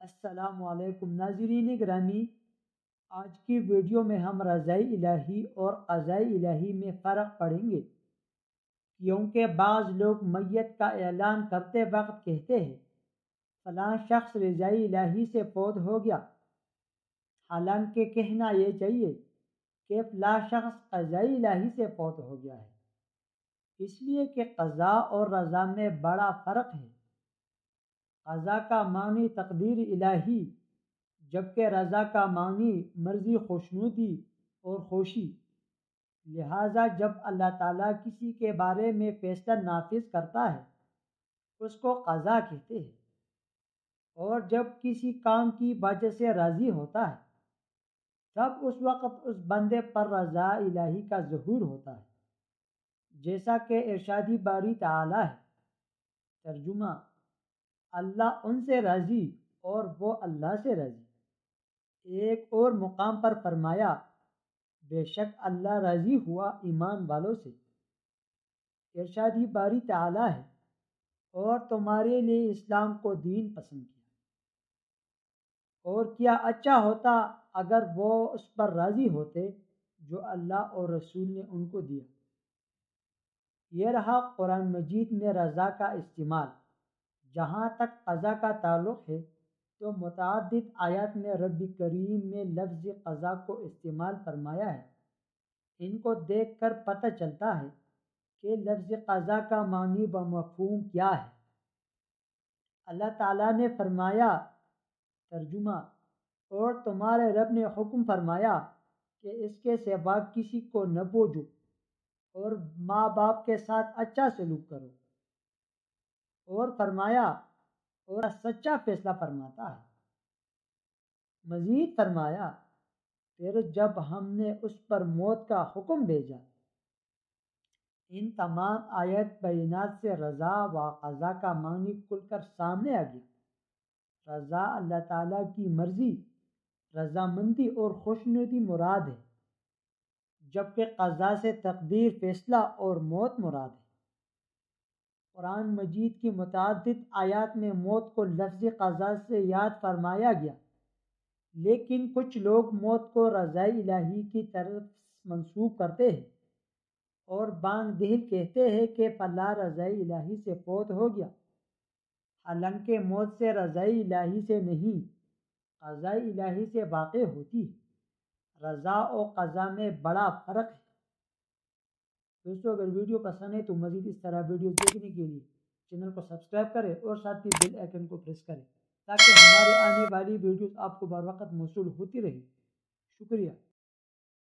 السلام علیکم ناظرین گرامی، آج کی ویڈیو میں ہم رضائے الہی اور قضائے الہی میں فرق پڑھیں گے، کیونکہ بعض لوگ میت کا اعلان کرتے وقت کہتے ہیں فلاں شخص رضائے الہی سے فوت ہو گیا، حالانکہ کہنا یہ چاہیے کہ فلاں شخص قضائے الہی سے فوت ہو گیا ہے، اس لیے کہ قضا اور رضا میں بڑا فرق ہے۔ قضا کا معنی تقدیر الہی، جبکہ رضا کا معنی مرضی، خوشنودی اور خوشی۔ لہٰذا جب اللہ تعالیٰ کسی کے بارے میں فیصلہ نافذ کرتا ہے اس کو قضا کہتے ہیں، اور جب کسی کام کی وجہ سے راضی ہوتا ہے تب اس وقت اس بندے پر رضا الہی کا ظہور ہوتا ہے، جیسا کہ ارشاد باری تعالیٰ ہے۔ ترجمہ: اللہ ان سے راضی اور وہ اللہ سے راضی۔ ایک اور مقام پر فرمایا بے شک اللہ راضی ہوا ایمان والوں سے۔ ارشاد باری تعالیٰ ہے اور تمہارے لیے اسلام کو دین پسند کیا، اور کیا اچھا ہوتا اگر وہ اس پر راضی ہوتے جو اللہ اور رسول نے ان کو دیا۔ یہ رہا قرآن مجید میں رضا کا استعمال۔ جہاں تک قضا کا تعلق ہے تو متعدد آیات میں رب کریم نے لفظ قضا کو استعمال فرمایا ہے۔ ان کو دیکھ کر پتہ چلتا ہے کہ لفظ قضا کا معنی و مفہوم کیا ہے۔ اللہ تعالیٰ نے فرمایا، ترجمہ: اور تمہارے رب نے حکم فرمایا کہ اس کے سوا کسی کو نہ پوجو اور ماں باپ کے ساتھ اچھا سلوک کرو، اور فرمایا اور سچا فیصلہ فرماتا ہے۔ مزید فرمایا، پھر جب ہم نے اس پر موت کا حکم بھیجا۔ ان تمام آیت بینات سے رضا و قضا کا معنی کھل کر سامنے آ گیا۔ رضا اللہ تعالیٰ کی مرضی، رضامندی اور خوشنودی مراد ہے، جبکہ قضا سے تقدیر، فیصلہ اور موت مراد ہے۔ قرآن مجید کی متعدد آیات میں موت کو لفظ قضا سے یاد فرمایا گیا، لیکن کچھ لوگ موت کو رضائے الہی کی طرف منسوب کرتے ہیں اور بانگ دہل کہتے ہیں کہ فلاں رضائے الہی سے فوت ہو گیا، حالانکہ موت سے رضائے الہی سے نہیں، قضائے الہی سے واقع ہوتی ہے۔ رضا اور قضا میں بڑا فرق ہے۔ دوستو، اگر ویڈیو پسند ہے تو مزید اس طرح ویڈیو دیکھنے کے لیے چینل کو سبسکرائب کریں اور ساتھ ہی بیل آئیکن کو پریس کریں تاکہ ہمارے آنے والی ویڈیوز آپ کو بر وقت موصول ہوتی رہے۔ شکریہ۔